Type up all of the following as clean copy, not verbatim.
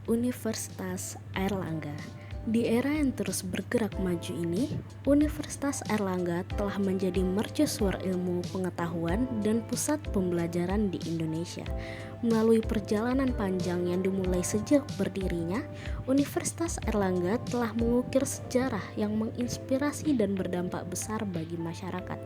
Universitas Airlangga. Di era yang terus bergerak maju ini, Universitas Airlangga telah menjadi mercusuar ilmu pengetahuan dan pusat pembelajaran di Indonesia. Melalui perjalanan panjang yang dimulai sejak berdirinya, Universitas Airlangga telah mengukir sejarah yang menginspirasi dan berdampak besar bagi masyarakat.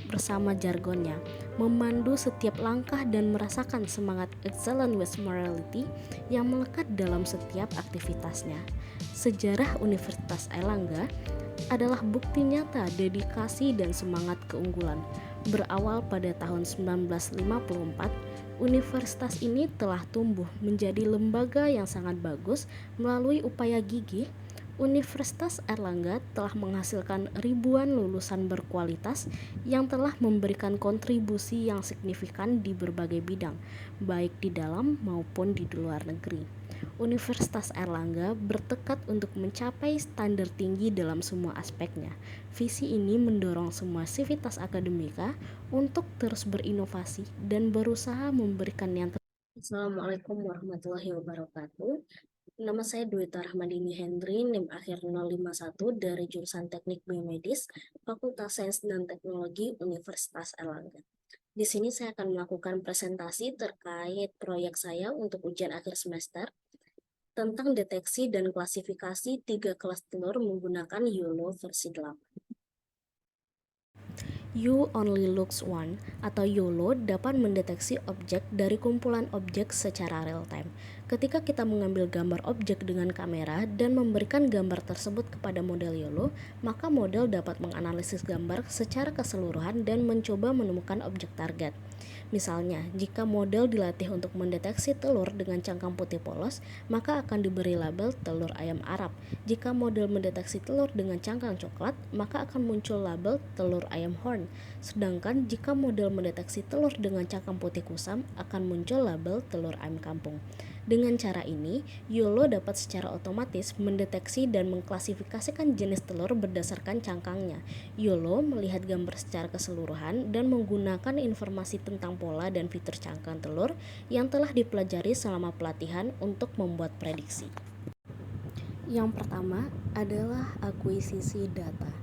Bersama jargonnya, memandu setiap langkah dan merasakan semangat excellent with morality yang melekat dalam setiap aktivitasnya. Sejarah Universitas Airlangga adalah bukti nyata dedikasi dan semangat keunggulan. Berawal pada tahun 1954, universitas ini telah tumbuh menjadi lembaga yang sangat bagus. Melalui upaya gigih, Universitas Airlangga telah menghasilkan ribuan lulusan berkualitas yang telah memberikan kontribusi yang signifikan di berbagai bidang, baik di dalam maupun di luar negeri. Universitas Airlangga bertekad untuk mencapai standar tinggi dalam semua aspeknya. Visi ini mendorong semua sivitas akademika untuk terus berinovasi dan berusaha memberikan yang terbaik. Assalamualaikum warahmatullahi wabarakatuh. Nama saya Dwita Rahmadini Hendri, NIM akhir 051 dari jurusan Teknik Biomedis, Fakultas Sains dan Teknologi Universitas Airlangga. Di sini saya akan melakukan presentasi terkait proyek saya untuk ujian akhir semester tentang deteksi dan klasifikasi 3 kelas telur menggunakan YOLO versi 8. You Only Looks One atau YOLO dapat mendeteksi objek dari kumpulan objek secara real-time. Ketika kita mengambil gambar objek dengan kamera dan memberikan gambar tersebut kepada model YOLO, maka model dapat menganalisis gambar secara keseluruhan dan mencoba menemukan objek target. Misalnya, jika model dilatih untuk mendeteksi telur dengan cangkang putih polos, maka akan diberi label telur ayam Arab. Jika model mendeteksi telur dengan cangkang coklat, maka akan muncul label telur ayam horn. Sedangkan jika model mendeteksi telur dengan cangkang putih kusam, akan muncul label telur ayam kampung. Dengan cara ini, YOLO dapat secara otomatis mendeteksi dan mengklasifikasikan jenis telur berdasarkan cangkangnya. YOLO melihat gambar secara keseluruhan dan menggunakan informasi tentang pola dan fitur cangkang telur yang telah dipelajari selama pelatihan untuk membuat prediksi. Yang pertama adalah akuisisi data.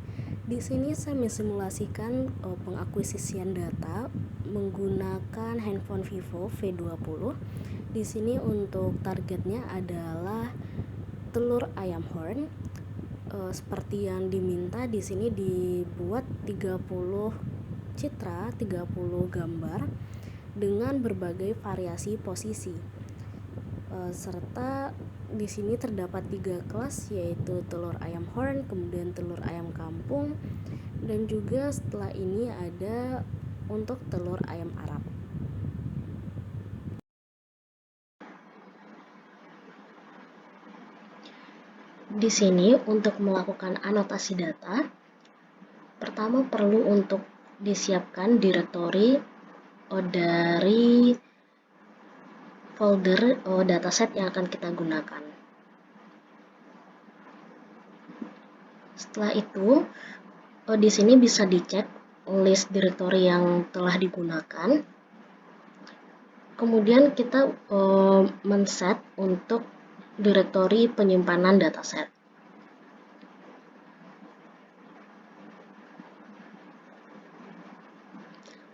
Di sini saya mensimulasikan pengakuisisian data menggunakan handphone Vivo V20. Di sini untuk targetnya adalah telur ayam horn. Seperti yang diminta di sini dibuat 30 citra, 30 gambar dengan berbagai variasi posisi. Serta di sini terdapat 3 kelas, yaitu telur ayam horn, kemudian telur ayam kampung, dan juga setelah ini ada untuk telur ayam Arab. Di sini untuk melakukan anotasi data, pertama perlu untuk disiapkan direktori dari folder dataset yang akan kita gunakan. Setelah itu, di sini bisa dicek list direktori yang telah digunakan. Kemudian kita men-set untuk direktori penyimpanan dataset.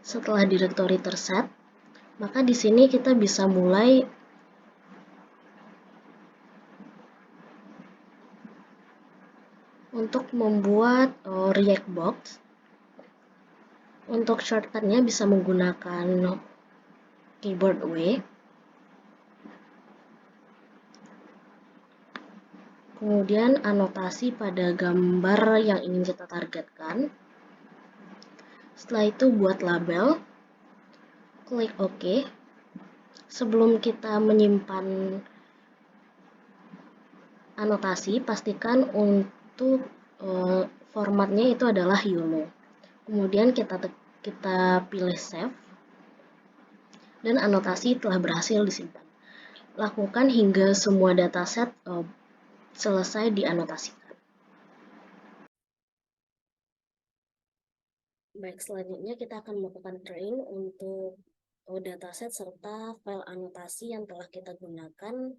Setelah direktori terset, maka di sini kita bisa mulai untuk membuat React Box. Untuk shortcutnya bisa menggunakan keyboard W. Kemudian anotasi pada gambar yang ingin kita targetkan. Setelah itu buat label, klik OK. Sebelum kita menyimpan anotasi, pastikan untuk formatnya itu adalah YOLO. Kemudian kita pilih save, dan anotasi telah berhasil disimpan. Lakukan hingga semua dataset selesai dianotasikan. Baik, selanjutnya kita akan melakukan train untuk dataset serta file anotasi yang telah kita gunakan,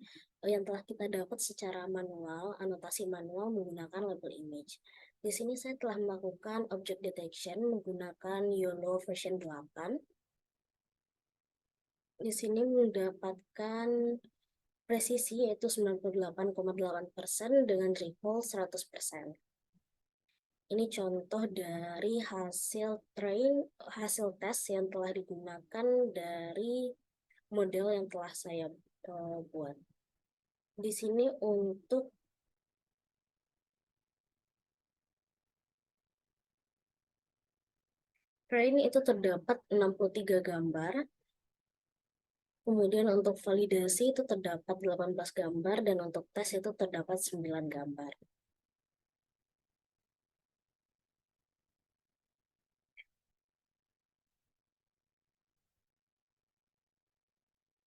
yang telah kita dapat secara manual, anotasi manual menggunakan label image. Di sini saya telah melakukan object detection menggunakan YOLO version 8. Di sini mendapatkan presisi yaitu 98,8% dengan recall 100%. Ini contoh dari hasil tes yang telah digunakan dari model yang telah saya buat. Di sini untuk train itu terdapat 63 gambar. Kemudian untuk validasi itu terdapat 18 gambar dan untuk tes itu terdapat 9 gambar.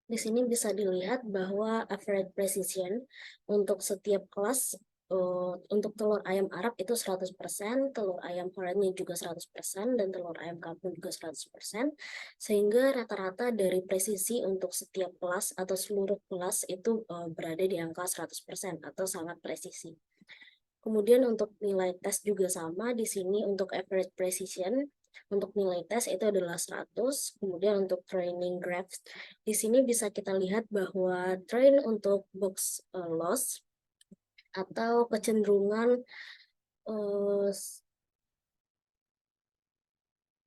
Di sini bisa dilihat bahwa average precision untuk setiap kelas untuk telur ayam Arab itu 100%, telur ayam horretnya juga 100%, dan telur ayam kampung juga 100%, sehingga rata-rata dari presisi untuk setiap kelas atau seluruh kelas itu berada di angka 100% atau sangat presisi. Kemudian untuk nilai tes juga sama, di sini untuk average precision, untuk nilai tes itu adalah 100, kemudian untuk training graphs, di sini bisa kita lihat bahwa train untuk box loss atau kecenderungan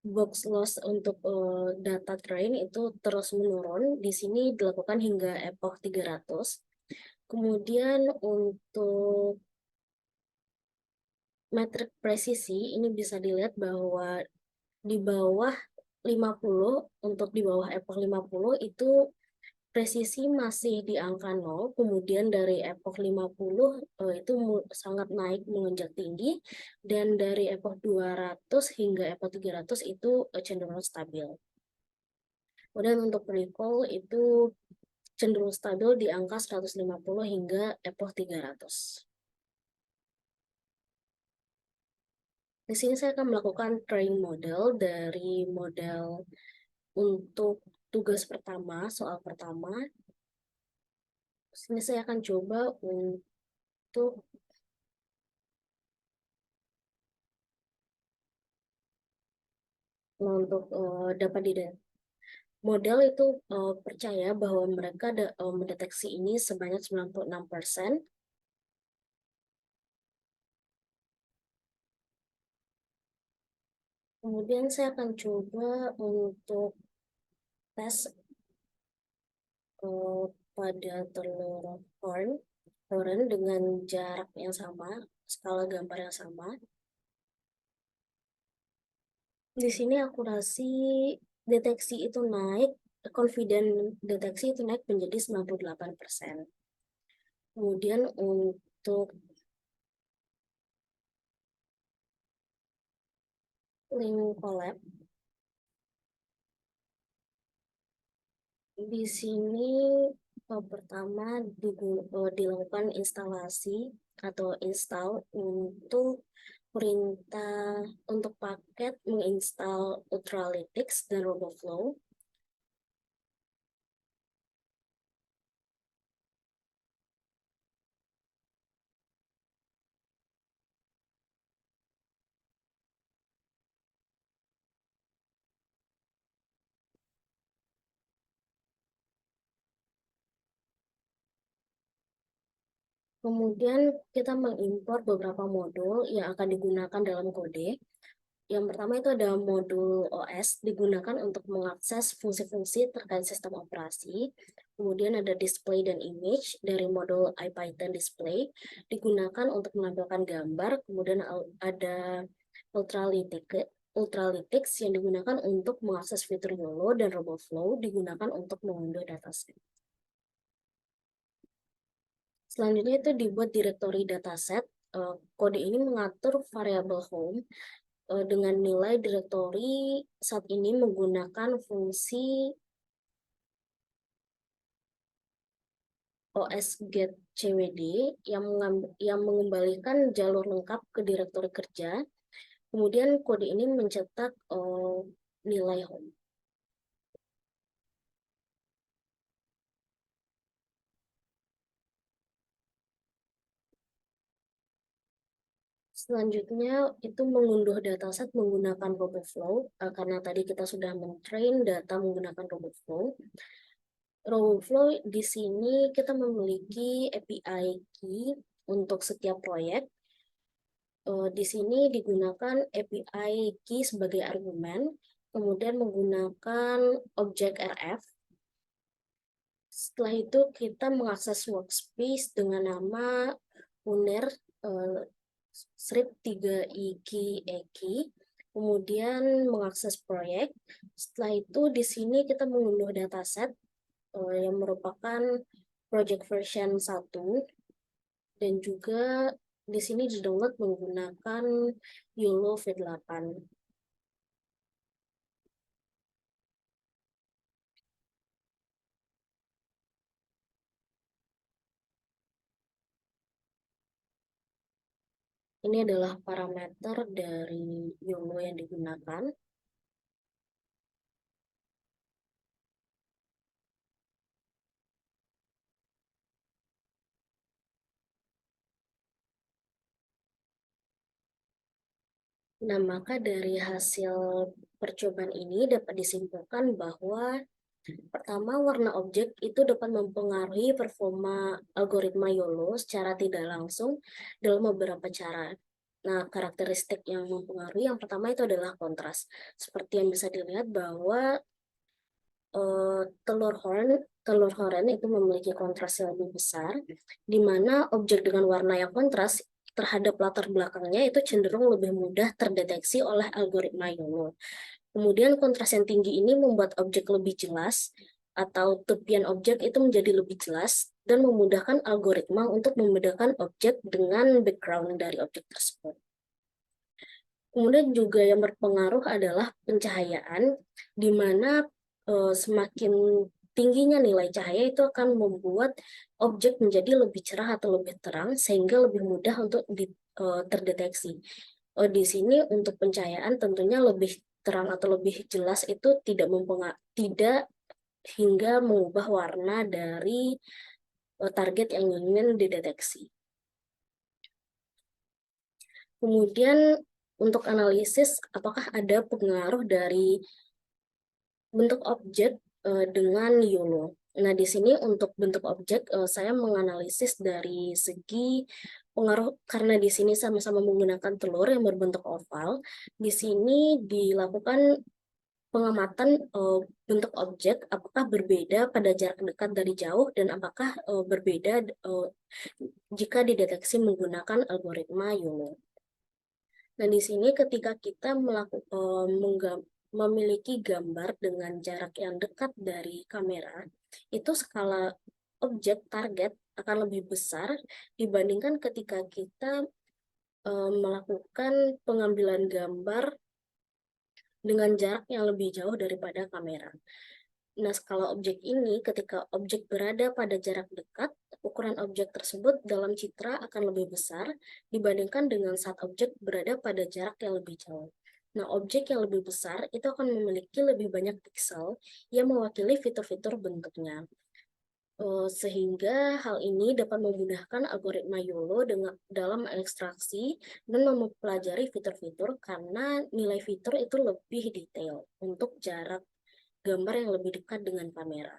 box loss untuk data train itu terus menurun. Di sini dilakukan hingga epoch 300. Kemudian untuk metrik presisi ini bisa dilihat bahwa di bawah 50, untuk di bawah epoch 50 itu presisi masih di angka 0, kemudian dari epoch 50 itu sangat naik menginjak tinggi, dan dari epoch 200 hingga epoch 300 itu cenderung stabil. Kemudian untuk recall itu cenderung stabil di angka 150 hingga epoch 300. Di sini saya akan melakukan training model dari model untuk tugas pertama, soal pertama. Sini saya akan coba untuk dapat model itu percaya bahwa mereka mendeteksi ini sebanyak 96%. Kemudian saya akan coba untuk tes pada telur horn dengan jarak yang sama, skala gambar yang sama. Di sini akurasi deteksi itu naik, confident deteksi itu naik menjadi 98%. Kemudian untuk link collab, di sini pertama dilakukan instalasi atau install untuk perintah untuk paket menginstal Ultralytics dan RoboFlow. Kemudian kita mengimpor beberapa modul yang akan digunakan dalam kode. Yang pertama itu ada modul OS, digunakan untuk mengakses fungsi-fungsi terkait sistem operasi. Kemudian ada display dan image dari modul IPython display, digunakan untuk menampilkan gambar. Kemudian ada Ultralytics yang digunakan untuk mengakses fitur YOLO, dan RoboFlow digunakan untuk mengunduh dataset. Selanjutnya itu dibuat direktori dataset. Kode ini mengatur variabel home dengan nilai direktori saat ini menggunakan fungsi OS get cwd yang mengembalikan jalur lengkap ke direktori kerja. Kemudian kode ini mencetak nilai home. Selanjutnya itu mengunduh dataset menggunakan RoboFlow, karena tadi kita sudah mentrain data menggunakan RoboFlow. RoboFlow di sini kita memiliki API key untuk setiap proyek. Di sini digunakan API key sebagai argumen, kemudian menggunakan objek RF. Setelah itu kita mengakses workspace dengan nama uner strip 3 eki, kemudian mengakses proyek. Setelah itu di sini kita mengunduh dataset yang merupakan project version 1 dan juga di sini di-download menggunakan YOLO V8. Ini adalah parameter dari YOLO yang digunakan. Nah, maka dari hasil percobaan ini dapat disimpulkan bahwa pertama, warna objek itu dapat mempengaruhi performa algoritma YOLO secara tidak langsung dalam beberapa cara. Nah, karakteristik yang mempengaruhi yang pertama itu adalah kontras. Seperti yang bisa dilihat bahwa telur horn itu memiliki kontras yang lebih besar, di mana objek dengan warna yang kontras terhadap latar belakangnya itu cenderung lebih mudah terdeteksi oleh algoritma YOLO. Kemudian kontras yang tinggi ini membuat objek lebih jelas atau tepian objek itu menjadi lebih jelas dan memudahkan algoritma untuk membedakan objek dengan background dari objek tersebut. Kemudian juga yang berpengaruh adalah pencahayaan, di mana semakin tingginya nilai cahaya itu akan membuat objek menjadi lebih cerah atau lebih terang, sehingga lebih mudah untuk terdeteksi. Di sini untuk pencahayaan tentunya lebih terang atau lebih jelas itu tidak hingga mengubah warna dari target yang ingin dideteksi. Kemudian untuk analisis apakah ada pengaruh dari bentuk objek dengan YOLO. Nah, di sini untuk bentuk objek saya menganalisis dari segi pengaruh karena di sini sama-sama menggunakan telur yang berbentuk oval. Di sini dilakukan pengamatan bentuk objek apakah berbeda pada jarak dekat dari jauh dan apakah berbeda jika dideteksi menggunakan algoritma YOLO. Nah, di sini ketika kita memiliki gambar dengan jarak yang dekat dari kamera, itu skala objek target akan lebih besar dibandingkan ketika kita melakukan pengambilan gambar dengan jarak yang lebih jauh daripada kamera. Nah, skala objek ini ketika objek berada pada jarak dekat, ukuran objek tersebut dalam citra akan lebih besar dibandingkan dengan saat objek berada pada jarak yang lebih jauh. Nah, objek yang lebih besar itu akan memiliki lebih banyak piksel yang mewakili fitur-fitur bentuknya. Sehingga hal ini dapat memudahkan algoritma YOLO dalam ekstraksi dan mempelajari fitur-fitur karena nilai fitur itu lebih detail untuk jarak gambar yang lebih dekat dengan kamera.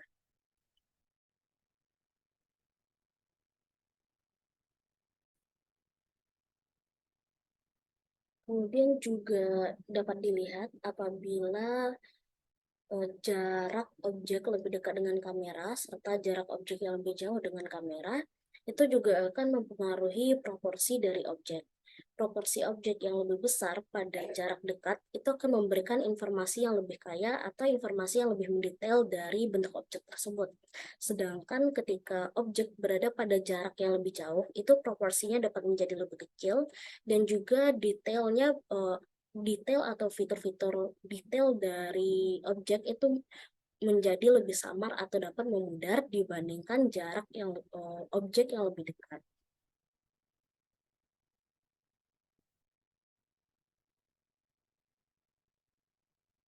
Kemudian juga dapat dilihat apabila jarak objek lebih dekat dengan kamera serta jarak objek yang lebih jauh dengan kamera, itu juga akan mempengaruhi proporsi dari objek. Proporsi objek yang lebih besar pada jarak dekat itu akan memberikan informasi yang lebih kaya atau informasi yang lebih mendetail dari bentuk objek tersebut. Sedangkan ketika objek berada pada jarak yang lebih jauh, itu proporsinya dapat menjadi lebih kecil dan juga detail atau fitur-fitur detail dari objek itu menjadi lebih samar atau dapat memudar dibandingkan jarak yang objek yang lebih dekat.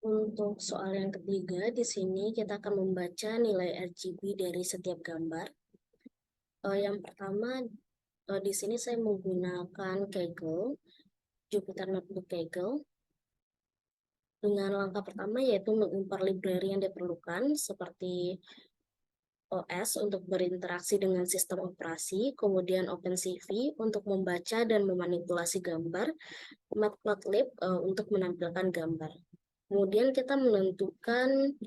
Untuk soal yang ketiga, di sini kita akan membaca nilai RGB dari setiap gambar. Yang pertama, di sini saya menggunakan Kaggle. Jupyter Notebook Kaggle. Dengan langkah pertama yaitu mengimpor library yang diperlukan seperti OS untuk berinteraksi dengan sistem operasi, kemudian OpenCV untuk membaca dan memanipulasi gambar, Matplotlib untuk menampilkan gambar. Kemudian kita menentukan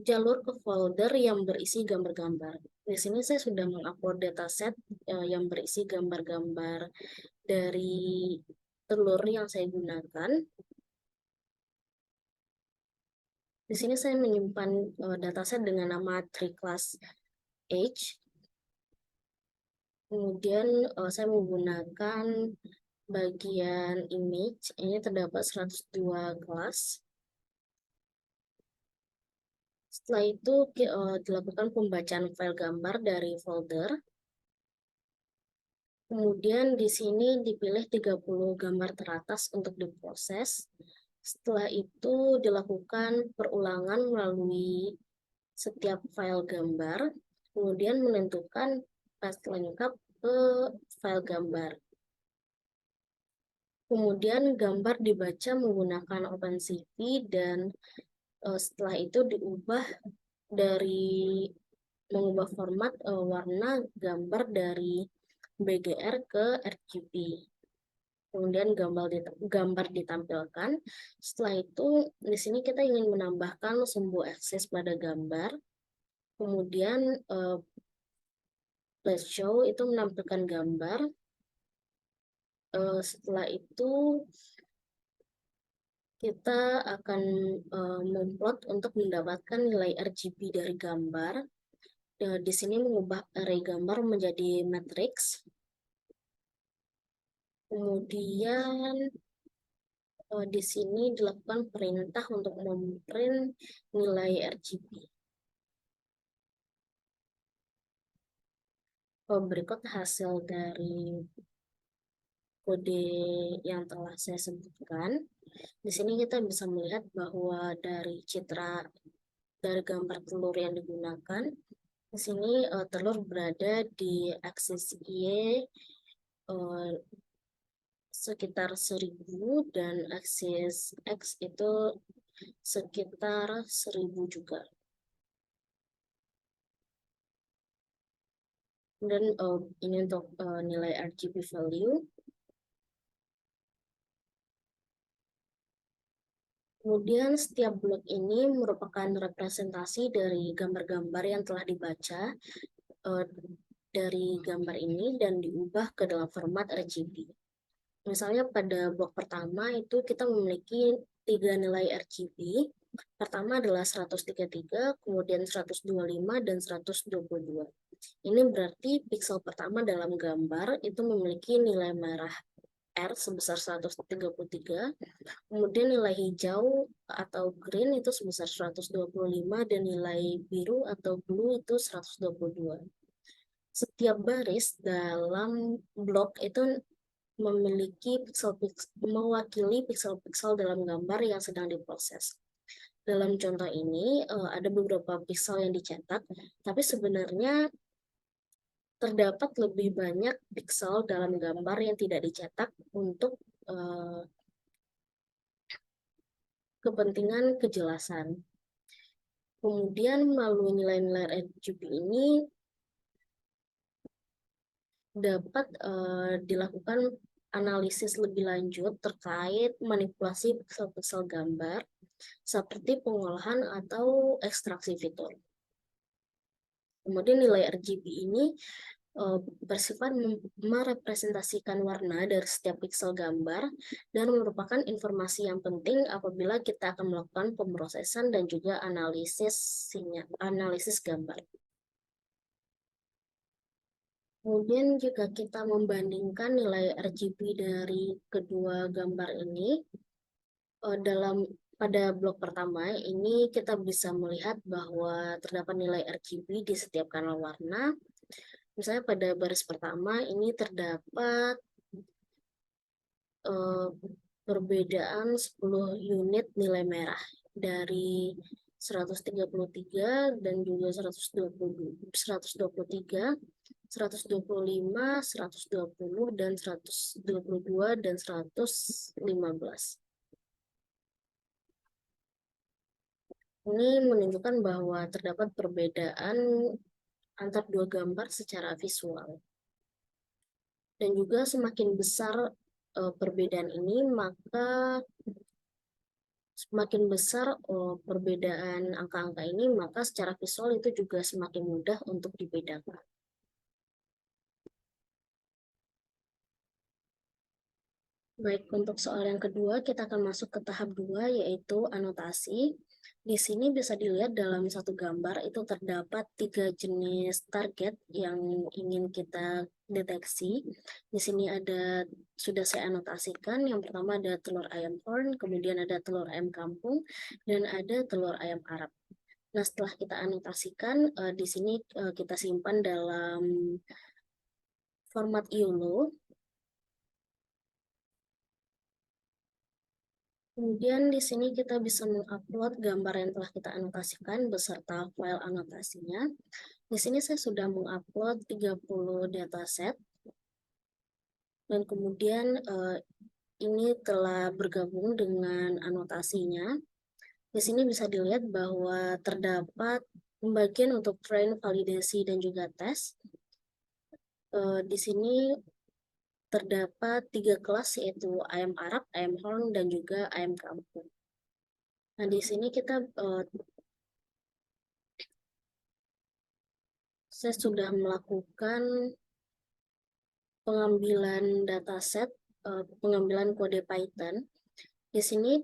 jalur ke folder yang berisi gambar-gambar. Di sini saya sudah mengupload dataset yang berisi gambar-gambar dari telur yang saya gunakan. Di sini saya menyimpan dataset dengan nama tree class age. Kemudian saya menggunakan bagian image. Ini terdapat 102 kelas. Setelah itu dilakukan pembacaan file gambar dari folder. Kemudian di sini dipilih 30 gambar teratas untuk diproses. Setelah itu dilakukan perulangan melalui setiap file gambar, kemudian menentukan path lengkap ke file gambar. Kemudian gambar dibaca menggunakan OpenCV dan setelah itu diubah dari mengubah format warna gambar dari BGR ke RGB. Kemudian gambar ditampilkan. Setelah itu di sini kita ingin menambahkan sumbu akses pada gambar. Kemudian flash show itu menampilkan gambar. Setelah itu kita akan memplot untuk mendapatkan nilai RGB dari gambar. Di sini mengubah array gambar menjadi matriks. Kemudian di sini dilakukan perintah untuk memprint nilai RGB. Berikut hasil dari kode yang telah saya sebutkan. Di sini kita bisa melihat bahwa dari citra dari gambar telur yang digunakan, di sini telur berada di aksis Y sekitar 1000 dan aksis X itu sekitar 1000 juga. Dan ini untuk nilai RGB value. Kemudian setiap blok ini merupakan representasi dari gambar-gambar yang telah dibaca dari gambar ini dan diubah ke dalam format RGB. Misalnya pada blok pertama itu kita memiliki 3 nilai RGB. Pertama adalah 133, kemudian 125, dan 122. Ini berarti pixel pertama dalam gambar itu memiliki nilai merah R sebesar 133, kemudian nilai hijau atau green itu sebesar 125, dan nilai biru atau blue itu 122. Setiap baris dalam blok itu memiliki mewakili pixel-pixel dalam gambar yang sedang diproses. Dalam contoh ini ada beberapa pixel yang dicetak, tapi sebenarnya terdapat lebih banyak pixel dalam gambar yang tidak dicetak untuk kepentingan kejelasan. Kemudian melalui nilai-nilai RGB ini dapat dilakukan analisis lebih lanjut terkait manipulasi pixel-pixel gambar seperti pengolahan atau ekstraksi fitur. Kemudian nilai RGB ini bersifat merepresentasikan warna dari setiap pixel gambar dan merupakan informasi yang penting apabila kita akan melakukan pemrosesan dan juga analisis gambar. Kemudian jika kita membandingkan nilai RGB dari kedua gambar ini, pada blok pertama ini kita bisa melihat bahwa terdapat nilai RGB di setiap kanal warna. Misalnya pada baris pertama ini terdapat perbedaan 10 unit nilai merah dari 133 dan juga 123, 125, 120 dan 122 dan 115. Ini menunjukkan bahwa terdapat perbedaan antar dua gambar secara visual. Dan juga semakin besar perbedaan ini, maka semakin besar perbedaan angka-angka ini, maka secara visual itu juga semakin mudah untuk dibedakan. Baik, untuk soal yang kedua, kita akan masuk ke tahap 2, yaitu anotasi. Di sini bisa dilihat dalam satu gambar itu terdapat 3 jenis target yang ingin kita deteksi. Di sini sudah saya anotasikan. Yang pertama ada telur ayam horn, kemudian ada telur ayam kampung, dan ada telur ayam Arab. Nah, setelah kita anotasikan, di sini kita simpan dalam format YOLO. Kemudian di sini kita bisa mengupload gambar yang telah kita anotasikan beserta file anotasinya. Di sini saya sudah mengupload 30 dataset. Dan kemudian ini telah bergabung dengan anotasinya. Di sini bisa dilihat bahwa terdapat pembagian untuk train, validasi, dan juga tes. Di sini terdapat 3 kelas, yaitu ayam Arab, ayam horn, dan juga ayam kampung. Nah, di sini saya sudah melakukan pengambilan dataset, pengambilan kode Python. Di sini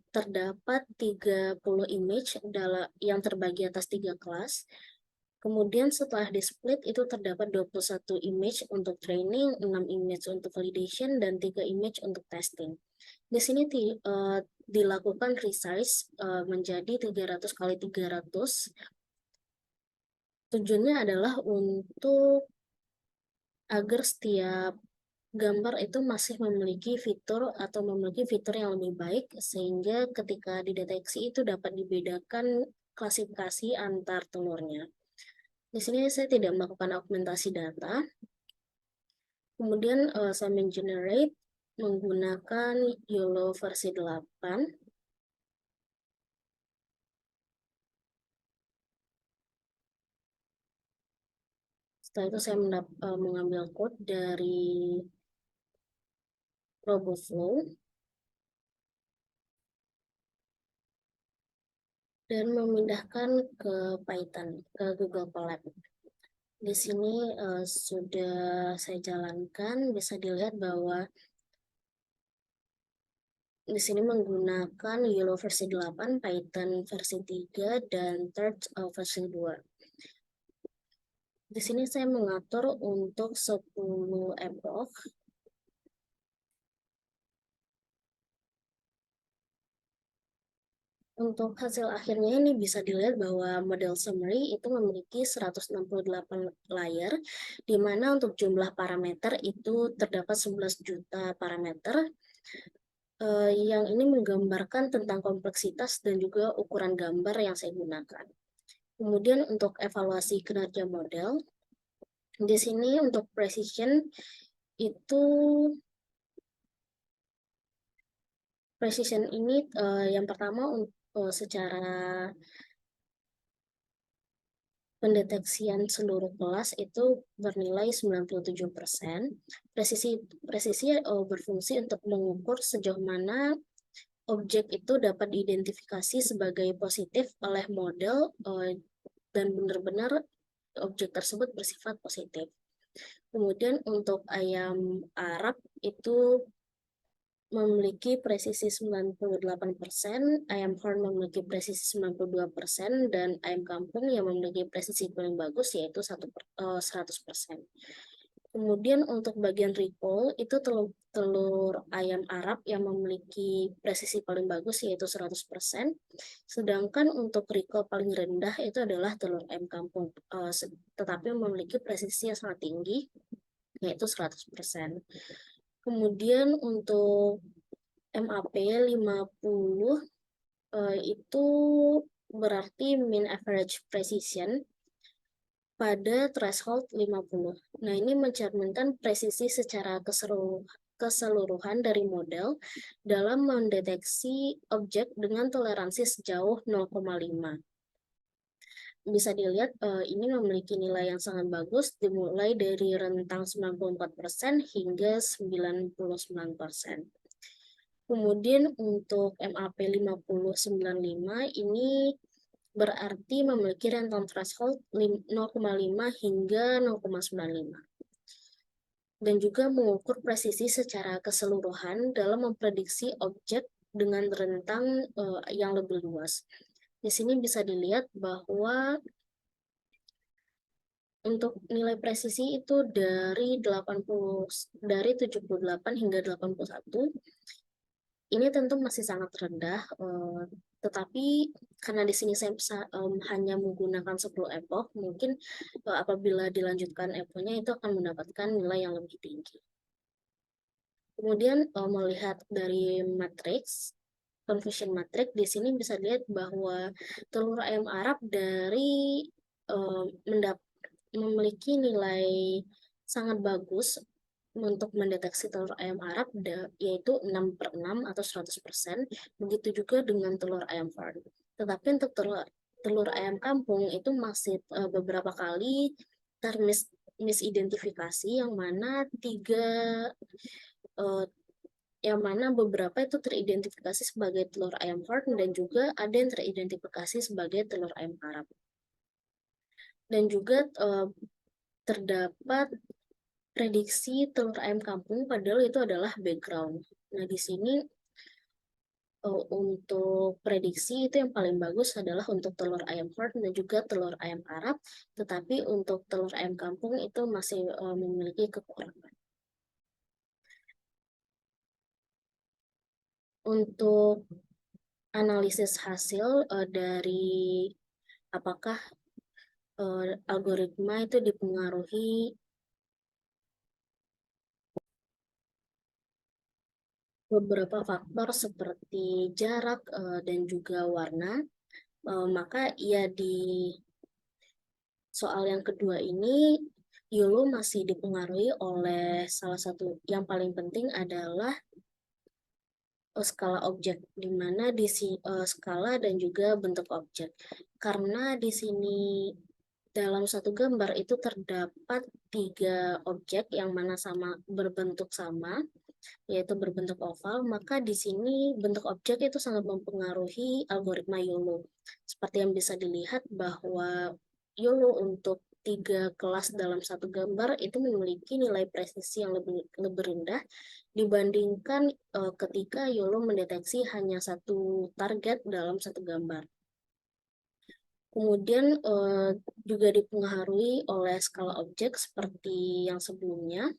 terdapat 30 image yang terbagi atas 3 kelas. Kemudian setelah di-split itu terdapat 21 image untuk training, 6 image untuk validation, dan 3 image untuk testing. Di sini dilakukan resize menjadi 300 kali 300. Tujuannya adalah untuk agar setiap gambar itu masih memiliki fitur atau memiliki fitur yang lebih baik, sehingga ketika dideteksi itu dapat dibedakan klasifikasi antar telurnya. Di sini saya tidak melakukan augmentasi data. Kemudian saya mengenerate menggunakan YOLO versi 8. Setelah itu saya mengambil code dari RoboFlow dan memindahkan ke Python, ke Google Colab. Di sini sudah saya jalankan, bisa dilihat bahwa di sini menggunakan YOLO versi 8, Python versi 3, dan Torch versi 2. Di sini saya mengatur untuk 10 epoch. Untuk hasil akhirnya ini bisa dilihat bahwa model summary itu memiliki 168 layer, di mana untuk jumlah parameter itu terdapat 11 juta parameter, yang ini menggambarkan tentang kompleksitas dan juga ukuran gambar yang saya gunakan. Kemudian untuk evaluasi kinerja model, di sini untuk precision itu ini yang pertama secara pendeteksian seluruh kelas itu bernilai 97%. Presisi berfungsi untuk mengukur sejauh mana objek itu dapat diidentifikasi sebagai positif oleh model dan benar-benar objek tersebut bersifat positif. Kemudian untuk ayam Arab itu memiliki presisi 98%, ayam horn memiliki presisi 92%, dan ayam kampung yang memiliki presisi paling bagus yaitu 100%. Kemudian untuk bagian recall itu telur ayam Arab yang memiliki presisi paling bagus yaitu 100%, sedangkan untuk recall paling rendah itu adalah telur ayam kampung, tetapi memiliki presisi yang sangat tinggi yaitu 100%. Kemudian untuk MAP 50 itu berarti mean average precision pada threshold 50. Nah, ini mencerminkan presisi secara keseluruhan dari model dalam mendeteksi objek dengan toleransi sejauh 0,5. Bisa dilihat ini memiliki nilai yang sangat bagus dimulai dari rentang 94% hingga 99%. Kemudian untuk MAP 5095 ini berarti memiliki rentang threshold 0,5 hingga 0,95 dan juga mengukur presisi secara keseluruhan dalam memprediksi objek dengan rentang yang lebih luas. Di sini bisa dilihat bahwa untuk nilai presisi itu dari 78 hingga 81 ini tentu masih sangat rendah, tetapi karena di sini saya hanya menggunakan 10 epoch, mungkin apabila dilanjutkan epochnya itu akan mendapatkan nilai yang lebih tinggi. Kemudian melihat dari matriks, confusion matrix, di sini bisa dilihat bahwa telur ayam Arab dari memiliki nilai sangat bagus untuk mendeteksi telur ayam Arab, yaitu 6/6 atau 100%, begitu juga dengan telur ayam farm. Tetapi untuk telur ayam kampung itu masih beberapa kali misidentifikasi yang mana beberapa itu teridentifikasi sebagai telur ayam farm dan juga ada yang teridentifikasi sebagai telur ayam Arab. Dan juga terdapat prediksi telur ayam kampung padahal itu adalah background. Nah, di sini untuk prediksi itu yang paling bagus adalah untuk telur ayam horn dan juga telur ayam Arab, tetapi untuk telur ayam kampung itu masih memiliki kekurangan. Untuk analisis hasil dari apakah algoritma itu dipengaruhi beberapa faktor seperti jarak dan juga warna, maka ya di soal yang kedua ini YOLO masih dipengaruhi oleh salah satu yang paling penting adalah skala objek, di mana di skala dan juga bentuk objek. Karena di sini dalam satu gambar itu terdapat 3 objek yang mana berbentuk sama, yaitu berbentuk oval, maka di sini bentuk objek itu sangat mempengaruhi algoritma YOLO. Seperti yang bisa dilihat bahwa YOLO untuk 3 kelas dalam satu gambar itu memiliki nilai presisi yang lebih rendah dibandingkan ketika YOLO mendeteksi hanya satu target dalam satu gambar. Kemudian juga dipengaruhi oleh skala objek seperti yang sebelumnya,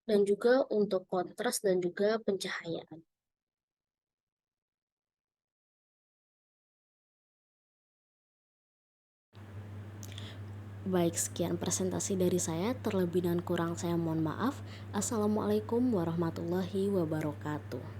dan juga untuk kontras dan juga pencahayaan. Baik, sekian presentasi dari saya. Terlebih dan kurang saya mohon maaf. Assalamualaikum warahmatullahi wabarakatuh.